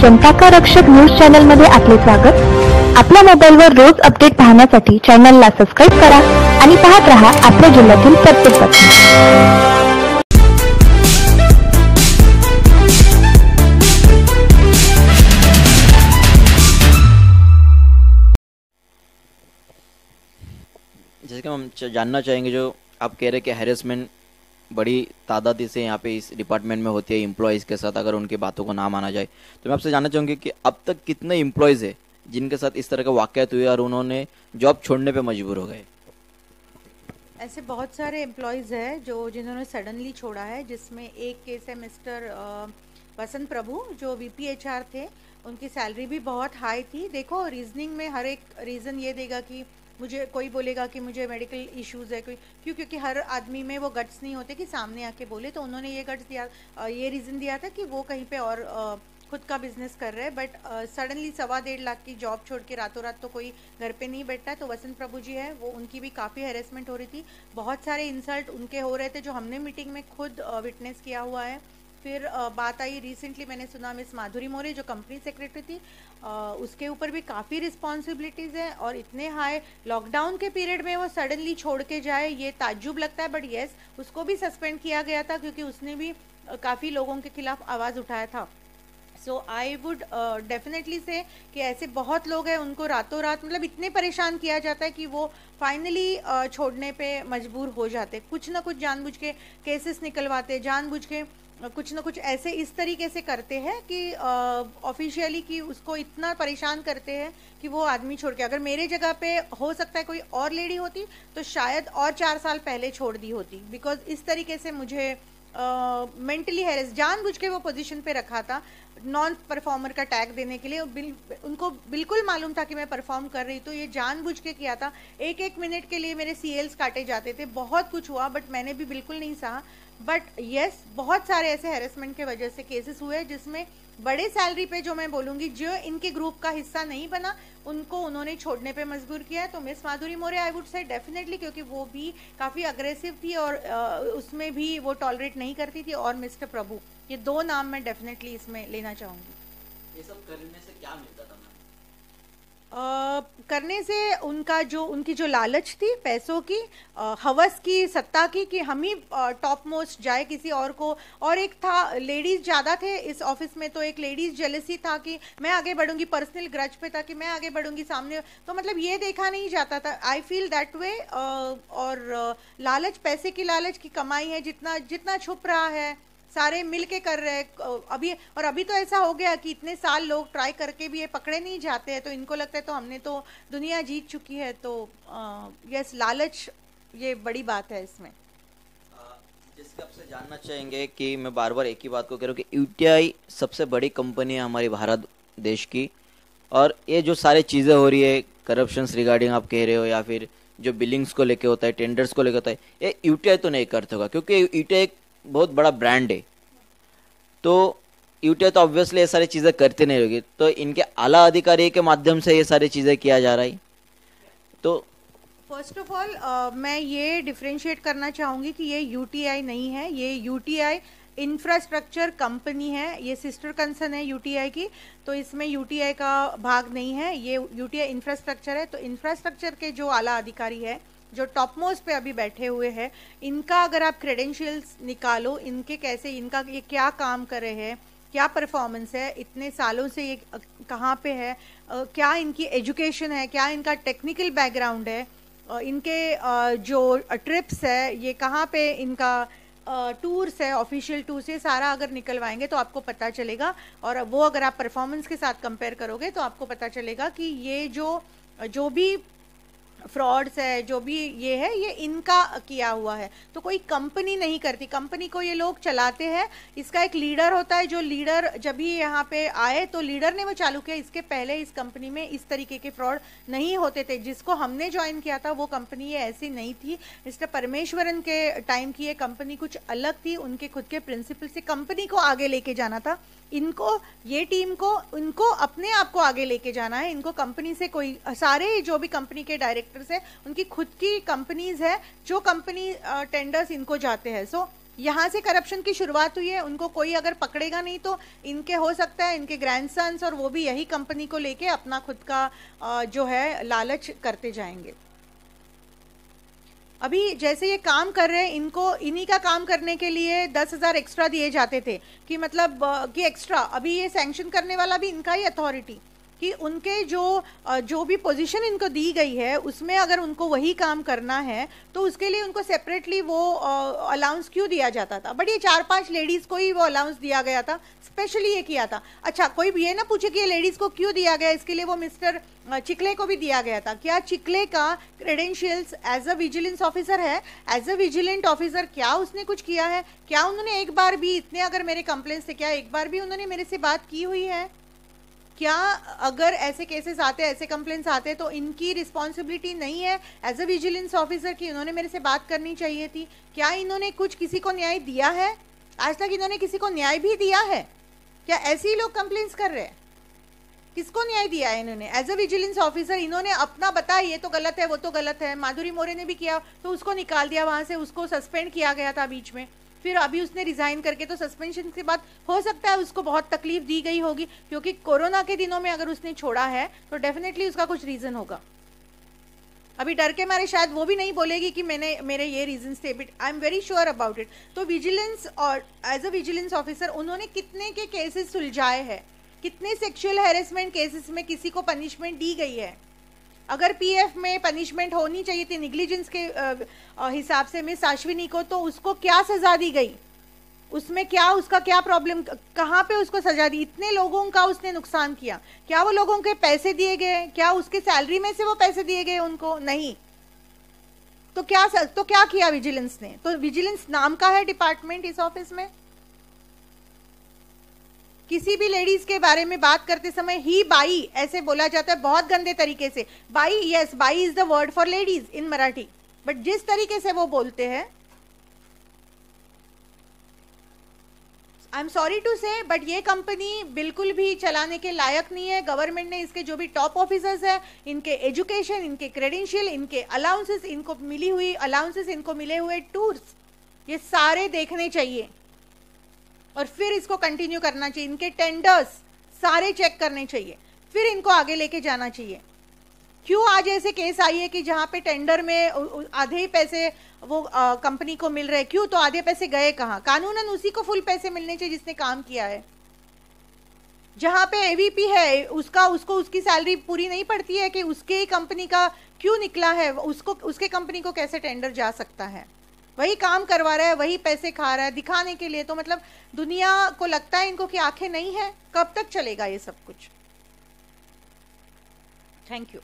जनता का रक्षक news channel मध्ये आपले स्वागत। आपल्या मोबाईलवर रोज अपडेट पाहण्यासाठी चॅनलला सबस्क्राइब करा आणि पाहत रहा आपल्या जिल्ह्यातील प्रत्येक बातमी। जैसे कि हम जानना चाहेंगे, जो आप कह रहे हैं कि हैरेसमेंट बड़ी तादाद से यहाँ पे इस डिपार्टमेंट में होती है एम्प्लॉयज़ के साथ, अगर उनकी बातों को ना माना जाए, तो मैं आपसे जानना चाहूँगी कि अब तक कितने एम्प्लॉयज़ है जिनके साथ इस तरह के वाक़यात हुए और उन्होंने जॉब छोड़ने पे मजबूर हो गए? ऐसे बहुत सारे एम्प्लॉयज़ हैं जिन्होंने सडनली छोड़ा है, जिसमें एक केस है मिस्टर वसंत प्रभु जो VPHR थे। उनकी सैलरी भी बहुत हाई थी। देखो, रीजनिंग में हर एक रीज़न ये देगा कि मुझे कोई बोलेगा कि मुझे मेडिकल इश्यूज़ है, क्योंकि हर आदमी में वो गट्स नहीं होते कि सामने आके बोले। तो उन्होंने ये गट्स दिया, ये रीज़न दिया था कि वो कहीं पे और खुद का बिजनेस कर रहे हैं। बट सडनली 1.25 लाख की जॉब छोड़ के रातों रात तो कोई घर पे नहीं बैठता है। तो वसंत प्रभु जी है, वो उनकी भी काफ़ी हैरेसमेंट हो रही थी। बहुत सारे इंसल्ट उनके हो रहे थे जो हमने मीटिंग में खुद विटनेस किया हुआ है। फिर बात आई, रिसेंटली मैंने सुना मिस माधुरी मोरे जो कंपनी सेक्रेटरी थी, उसके ऊपर भी काफ़ी रिस्पॉन्सिबिलिटीज़ हैं। और इतने हाई लॉकडाउन के पीरियड में वो सडनली छोड़ के जाए, ये ताज्जुब लगता है। बट येस, उसको भी सस्पेंड किया गया था क्योंकि उसने भी काफ़ी लोगों के खिलाफ आवाज़ उठाया था। सो आई वुड डेफिनेटली से कि ऐसे बहुत लोग हैं, उनको रातों रात मतलब इतने परेशान किया जाता है कि वो फाइनली छोड़ने पे मजबूर हो जाते। कुछ ना कुछ जानबूझ के केसेस निकलवाते, जानबूझ के कुछ ना कुछ ऐसे इस तरीके से करते हैं कि ऑफिशियली कि उसको इतना परेशान करते हैं कि वो आदमी छोड़ के, अगर मेरे जगह पे हो सकता है कोई और लेडी होती तो शायद और 4 साल पहले छोड़ दी होती। बिकॉज इस तरीके से मुझे मेंटली हैरेस जानबूझ के वो पोजीशन पे रखा था नॉन परफॉर्मर का टैग देने के लिए। उनको बिल्कुल मालूम था कि मैं परफॉर्म कर रही, तो ये जानबूझ के किया था। एक मिनट के लिए मेरे CLs काटे जाते थे, बहुत कुछ हुआ, बट मैंने भी बिल्कुल नहीं सहा। बट यस, बहुत सारे ऐसे हैरेसमेंट के वजह से केसेस हुए जिसमें बड़े सैलरी पे, जो मैं बोलूँगी जो इनके ग्रुप का हिस्सा नहीं बना, उनको उन्होंने छोड़ने पे मजबूर किया है। तो miss Madhuri more I would say definitely, क्योंकि वो भी काफ़ी अग्रेसिव थी और उसमें भी वो टॉलरेट नहीं करती थी। और मिस्टर प्रभु, ये 2 नाम मैं डेफिनेटली इसमें लेना चाहूँगी। ये सब करने से क्या मिलता था? करने से उनकी जो लालच थी पैसों की, हवस की, सत्ता की, कि हम ही टॉप मोस्ट जाए किसी और को। और एक था, लेडीज़ ज़्यादा थे इस ऑफिस में, तो एक लेडीज़ जेलसी था कि मैं आगे बढ़ूंगी, पर्सनल ग्रज पे था कि मैं आगे बढ़ूंगी सामने। तो मतलब ये देखा नहीं जाता था, आई फील दैट वे। और लालच, पैसे की लालच की कमाई है, जितना छुप रहा है सारे मिल के कर रहे हैं अभी तो ऐसा हो गया कि इतने साल लोग ट्राई करके भी ये पकड़े नहीं जाते हैं, तो इनको लगता है तो हमने तो दुनिया जीत चुकी है। तो यस, लालच ये बड़ी बात है इसमें। जिसके आपसे जानना चाहेंगे कि मैं बार बार एक ही बात को कह रहा हूँ कि UTI सबसे बड़ी कंपनी है हमारी भारत देश की, और ये जो सारी चीज़ें हो रही है करप्शंस रिगार्डिंग आप कह रहे हो, या फिर जो बिलिंग्स को लेके होता है, टेंडर्स को लेके होता है, ये UTI तो नहीं करता होगा, क्योंकि UTI एक बहुत बड़ा ब्रांड है। तो UTI तो ऑब्वियसली ये सारी चीज़ें करते नहीं होगी, तो इनके आला अधिकारी के माध्यम से ये सारी चीज़ें किया जा रहा है। तो फर्स्ट ऑफ ऑल मैं ये डिफ्रेंशिएट करना चाहूँगी कि ये UTI नहीं है, ये UTI इंफ्रास्ट्रक्चर कंपनी है, ये सिस्टर कंसर्न है UTI की। तो इसमें UTI का भाग नहीं है, ये UTI इंफ्रास्ट्रक्चर है। तो इंफ्रास्ट्रक्चर के जो आला अधिकारी है, जो टॉप मोस्ट पे अभी बैठे हुए हैं, इनका अगर आप क्रेडेंशियल्स निकालो, इनके कैसे, इनका ये क्या काम कर रहे हैं, क्या परफॉर्मेंस है, इतने सालों से ये कहाँ पे है, क्या इनकी एजुकेशन है, क्या इनका टेक्निकल बैकग्राउंड है, इनके जो ट्रिप्स है, ये कहाँ पे इनका टूर्स है, ऑफिशियल टूर्स, ये सारा अगर निकलवाएंगे तो आपको पता चलेगा। और वो अगर आप परफॉर्मेंस के साथ कंपेयर करोगे तो आपको पता चलेगा कि ये जो भी फ्रॉड्स है, जो भी ये है, ये इनका किया हुआ है। तो कोई कंपनी नहीं करती, कंपनी को ये लोग चलाते हैं। इसका एक लीडर होता है, जो लीडर जब भी यहाँ पे आए तो लीडर ने वो चालू किया। इसके पहले इस कंपनी में इस तरीके के फ्रॉड नहीं होते थे। जिसको हमने ज्वाइन किया था वो कंपनी ये ऐसी नहीं थी। मिस्टर परमेश्वरन के टाइम की ये कंपनी कुछ अलग थी, उनके खुद के प्रिंसिपल से कंपनी को आगे लेके जाना था। इनको, ये टीम को, इनको अपने आप को आगे लेके जाना है। इनको कंपनी से कोई, सारे जो भी कंपनी के डायरेक्टर्स है उनकी खुद की कंपनीज है, जो कंपनी टेंडर्स इनको जाते हैं। सो यहाँ से करप्शन की शुरुआत हुई है। उनको कोई अगर पकड़ेगा नहीं तो इनके हो सकता है इनके ग्रैंडसन्स और वो भी यही कंपनी को लेके अपना खुद का जो है लालच करते जाएंगे। अभी जैसे ये काम कर रहे हैं, इनको इन्हीं का काम करने के लिए 10,000 एक्स्ट्रा दिए जाते थे कि मतलब कि एक्स्ट्रा, अभी ये सैंक्शन करने वाला भी इनका ही अथॉरिटी, कि उनके जो भी पोजीशन इनको दी गई है उसमें अगर उनको वही काम करना है तो उसके लिए उनको सेपरेटली वो अलाउंस क्यों दिया जाता था। बट ये 4-5 लेडीज़ को ही वो अलाउंस दिया गया था, स्पेशली ये किया था। अच्छा, कोई भी ये ना पूछे कि ये लेडीज़ को क्यों दिया गया, इसके लिए वो मिस्टर चिकले को भी दिया गया था। क्या चिकले का credentials as a vigilance officer है? एज अ विजिलेंट ऑफिसर क्या उसने कुछ किया है? क्या उन्होंने एक बार भी, इतने अगर मेरे कंप्लेंट्स थे, क्या एक बार भी उन्होंने मेरे से बात की हुई है? क्या अगर ऐसे केसेस आते, ऐसे कंप्लेंट्स आते तो इनकी रिस्पॉन्सिबिलिटी नहीं है एज अ विजिलेंस ऑफिसर कि इन्होंने मेरे से बात करनी चाहिए थी? क्या इन्होंने कुछ किसी को न्याय दिया है? आज तक इन्होंने किसी को न्याय भी दिया है क्या? ऐसे ही लोग कंप्लेंट्स कर रहे हैं। किसको न्याय दिया है इन्होंने एज अ विजिलेंस ऑफिसर? इन्होंने अपना बताया ये तो गलत है, वो तो गलत है। माधुरी मोरे ने भी किया तो उसको निकाल दिया वहां से, उसको सस्पेंड किया गया था बीच में, फिर अभी उसने रिजाइन करके, तो सस्पेंशन के बाद हो सकता है उसको बहुत तकलीफ दी गई होगी, क्योंकि कोरोना के दिनों में अगर उसने छोड़ा है तो डेफिनेटली उसका कुछ रीजन होगा। अभी डर के मारे शायद वो भी नहीं बोलेगी कि मेरे ये रीजंस थे, but I am very sure about it. तो विजिलेंस और एज अ विजिलेंस ऑफिसर उन्होंने कितने के केसेस सुलझाए हैं, कितने सेक्सुअल हैरेसमेंट केसेस में किसी को पनिशमेंट दी गई है। अगर पीएफ में पनिशमेंट होनी चाहिए थी नेग्लिजेंस के हिसाब से मिस अश्विनी को, तो उसको क्या सजा दी गई? उसमें क्या, उसका क्या प्रॉब्लम, कहाँ पे उसको सजा दी? इतने लोगों का उसने नुकसान किया, क्या वो लोगों के पैसे दिए गए? क्या उसके सैलरी में से वो पैसे दिए गए उनको? नहीं। तो क्या किया विजिलेंस ने? तो विजिलेंस नाम का है डिपार्टमेंट इस ऑफिस में। किसी भी लेडीज के बारे में बात करते समय ही बाई ऐसे बोला जाता है, बहुत गंदे तरीके से। By, yes, by is the word for ladies in Marathi, but जिस तरीके से वो बोलते हैं, आई एम सॉरी टू से, बट ये कंपनी बिल्कुल भी चलाने के लायक नहीं है। गवर्नमेंट ने इसके जो भी टॉप ऑफिसर्स हैं, इनके एजुकेशन, इनके क्रेडेंशियल, इनके अलाउंसेस, इनको मिली हुई अलाउंसेस, इनको मिले हुए टूर्स, ये सारे देखने चाहिए और फिर इसको कंटिन्यू करना चाहिए। इनके टेंडर्स सारे चेक करने चाहिए, फिर इनको आगे लेके जाना चाहिए। क्यों आज ऐसे केस आई है कि जहां पे टेंडर में आधे ही पैसे वो कंपनी को मिल रहे? क्यों? तो आधे पैसे गए कहाँ? कानूनन उसी को फुल पैसे मिलने चाहिए जिसने काम किया है। जहां पे एवीपी है उसको उसकी सैलरी पूरी नहीं पड़ती है कि उसके ही कंपनी का क्यों निकला है, उसको उसके कंपनी को कैसे टेंडर जा सकता है? वही काम करवा रहा है, वही पैसे खा रहा है दिखाने के लिए। तो मतलब दुनिया को लगता है इनको कि आंखें नहीं है। कब तक चलेगा ये सब कुछ? Thank you.